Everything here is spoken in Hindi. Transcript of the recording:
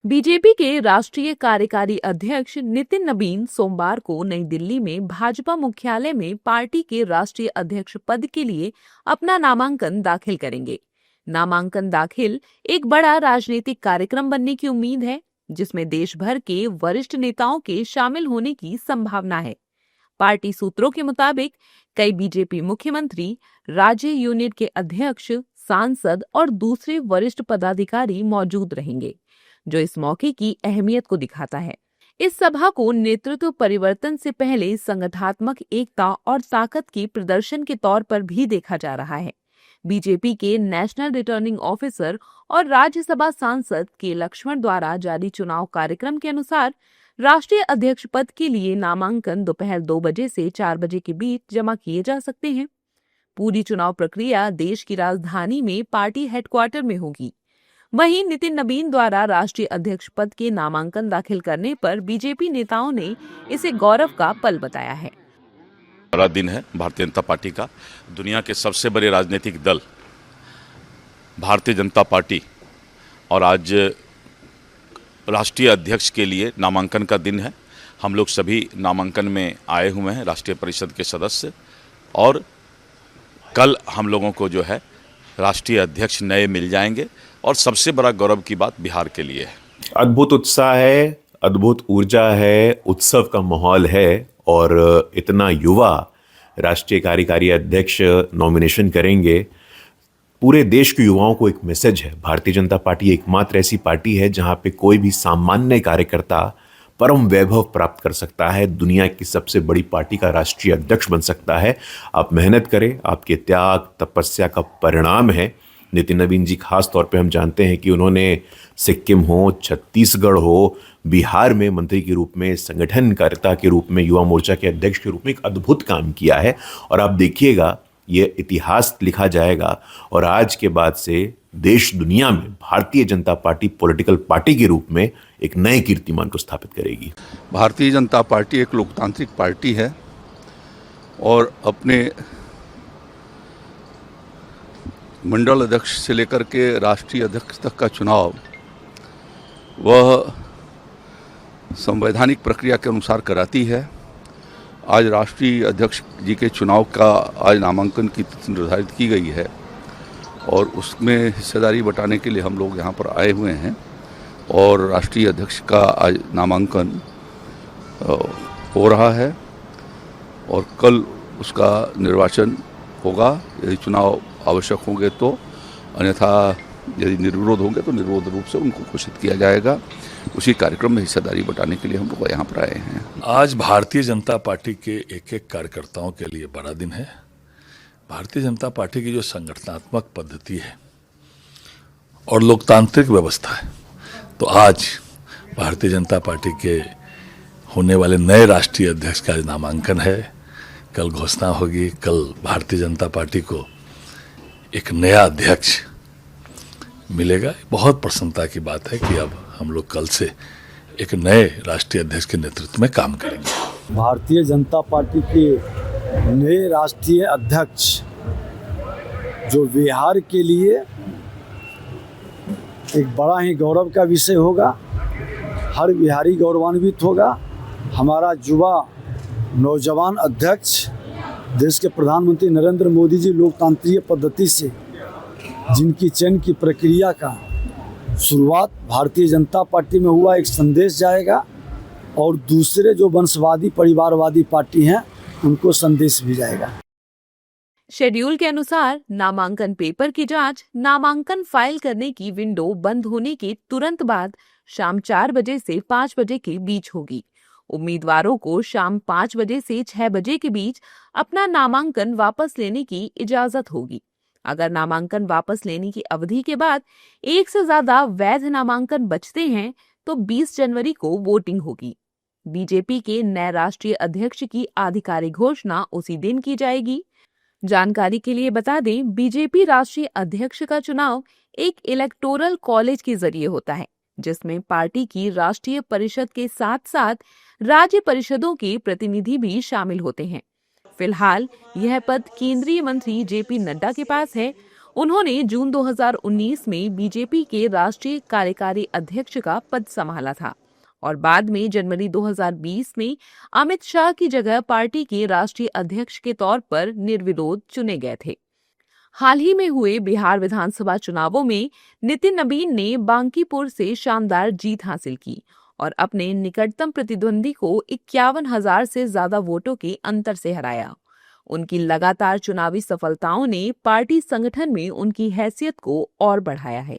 बीजेपी के राष्ट्रीय कार्यकारी अध्यक्ष नितिन नबीन सोमवार को नई दिल्ली में भाजपा मुख्यालय में पार्टी के राष्ट्रीय अध्यक्ष पद के लिए अपना नामांकन दाखिल करेंगे। नामांकन दाखिल एक बड़ा राजनीतिक कार्यक्रम बनने की उम्मीद है, जिसमें देश भर के वरिष्ठ नेताओं के शामिल होने की संभावना है। पार्टी सूत्रों के मुताबिक कई बीजेपी मुख्यमंत्री, राज्य यूनिट के अध्यक्ष, सांसद और दूसरे वरिष्ठ पदाधिकारी मौजूद रहेंगे, जो इस मौके की अहमियत को दिखाता है। इस सभा को नेतृत्व परिवर्तन से पहले संगठनात्मक एकता और ताकत के प्रदर्शन के तौर पर भी देखा जा रहा है। बीजेपी के नेशनल रिटर्निंग ऑफिसर और राज्यसभा सांसद के लक्ष्मण द्वारा जारी चुनाव कार्यक्रम के अनुसार राष्ट्रीय अध्यक्ष पद के लिए नामांकन दोपहर 2 बजे से 4 बजे के बीच जमा किए जा सकते हैं। पूरी चुनाव प्रक्रिया देश की राजधानी में पार्टी हेडक्वार्टर में होगी। वहीं नितिन नबीन द्वारा राष्ट्रीय अध्यक्ष पद के नामांकन दाखिल करने पर बीजेपी नेताओं ने इसे गौरव का पल बताया है। बड़ा दिन है भारतीय जनता पार्टी का। दुनिया के सबसे बड़े राजनीतिक दल भारतीय जनता पार्टी और आज राष्ट्रीय अध्यक्ष के लिए नामांकन का दिन है। हम लोग सभी नामांकन में आए हुए हैं, राष्ट्रीय परिषद के सदस्य, और कल हम लोगों को जो है राष्ट्रीय अध्यक्ष नए मिल जाएंगे और सबसे बड़ा गौरव की बात बिहार के लिए है। अद्भुत उत्साह है, अद्भुत ऊर्जा है, उत्सव का माहौल है और इतना युवा राष्ट्रीय कार्यकारी अध्यक्ष नॉमिनेशन करेंगे। पूरे देश के युवाओं को एक मैसेज है। भारतीय जनता पार्टी एकमात्र ऐसी पार्टी है जहां पे कोई भी सामान्य कार्यकर्ता परम वैभव प्राप्त कर सकता है, दुनिया की सबसे बड़ी पार्टी का राष्ट्रीय अध्यक्ष बन सकता है। आप मेहनत करें, आपके त्याग तपस्या का परिणाम है। नितिन नबीन जी खास तौर पे हम जानते हैं कि उन्होंने सिक्किम हो, छत्तीसगढ़ हो, बिहार में मंत्री के रूप में, संगठनकर्ता के रूप में, युवा मोर्चा के अध्यक्ष के रूप में एक अद्भुत काम किया है और आप देखिएगा ये इतिहास लिखा जाएगा और आज के बाद से देश दुनिया में Bharatiya Janata party political party के रूप में एक नए कीर्तिमान को स्थापित करेगी। भारतीय जनता पार्टी एक लोकतांत्रिक पार्टी है और अपने मंडल अध्यक्ष से लेकर के राष्ट्रीय अध्यक्ष तक का चुनाव वह संवैधानिक प्रक्रिया के अनुसार कराती है। आज राष्ट्रीय अध्यक्ष जी के चुनाव का आज नामांकन की तिथि निर्धारित की गई है और उसमें हिस्सेदारी बटाने के लिए हम लोग यहाँ पर आए हुए हैं और राष्ट्रीय अध्यक्ष का आज नामांकन हो रहा है और कल उसका निर्वाचन होगा। यदि चुनाव आवश्यक होंगे तो, अन्यथा यदि निर्विरोध होंगे तो निर्विरोध रूप से उनको घोषित किया जाएगा। उसी कार्यक्रम में हिस्सेदारी बटाने के लिए हम लोग यहाँ पर आए हैं। आज भारतीय जनता पार्टी के एक एक कार्यकर्ताओं के लिए बड़ा दिन है। भारतीय जनता पार्टी की जो संगठनात्मक पद्धति है और लोकतांत्रिक व्यवस्था है, तो आज भारतीय जनता पार्टी के होने वाले नए राष्ट्रीय अध्यक्ष का नामांकन है। कल घोषणा होगी। कल भारतीय जनता पार्टी को एक नया अध्यक्ष मिलेगा। बहुत प्रसन्नता की बात है कि अब हम लोग कल से एक नए राष्ट्रीय अध्यक्ष के नेतृत्व में काम करेंगे। भारतीय जनता पार्टी के नए राष्ट्रीय अध्यक्ष जो बिहार के लिए एक बड़ा ही गौरव का विषय होगा। हर बिहारी गौरवान्वित होगा। हमारा युवा नौजवान अध्यक्ष देश के प्रधानमंत्री नरेंद्र मोदी जी लोकतांत्रिक पद्धति से जिनकी चयन की प्रक्रिया का शुरुआत भारतीय जनता पार्टी में हुआ, एक संदेश जाएगा और दूसरे जो वंशवादी परिवारवादी पार्टी हैं उनको संदेश भी जाएगा। शेड्यूल के अनुसार नामांकन पेपर की जांच नामांकन फाइल करने की विंडो बंद होने के तुरंत बाद शाम 4 बजे से 5 बजे के बीच होगी। उम्मीदवारों को शाम 5 बजे से 6 बजे के बीच अपना नामांकन वापस लेने की इजाजत होगी। अगर नामांकन वापस लेने की अवधि के बाद एक से ज्यादा वैध नामांकन बचते हैं तो 20 जनवरी को वोटिंग होगी। बीजेपी के नए राष्ट्रीय अध्यक्ष की आधिकारिक घोषणा उसी दिन की जाएगी। जानकारी के लिए बता दें, बीजेपी राष्ट्रीय अध्यक्ष का चुनाव एक इलेक्टोरल कॉलेज के जरिए होता है, जिसमें पार्टी की राष्ट्रीय परिषद के साथ साथ राज्य परिषदों के प्रतिनिधि भी शामिल होते हैं। फिलहाल यह पद केंद्रीय मंत्री जेपी नड्डा के पास है। उन्होंने जून 2019 में बीजेपी के राष्ट्रीय कार्यकारी अध्यक्ष का पद संभाला था और बाद में जनवरी 2020 में अमित शाह की जगह पार्टी के राष्ट्रीय अध्यक्ष के तौर पर निर्विरोध चुने गए थे। हाल ही में हुए बिहार विधानसभा चुनावों में नितिन नबीन ने बांकीपुर से शानदार जीत हासिल की और अपने निकटतम प्रतिद्वंदी को 51,000 से ज्यादा वोटों के अंतर से हराया। उनकी लगातार चुनावी सफलताओं ने पार्टी संगठन में उनकी हैसियत को और बढ़ाया है।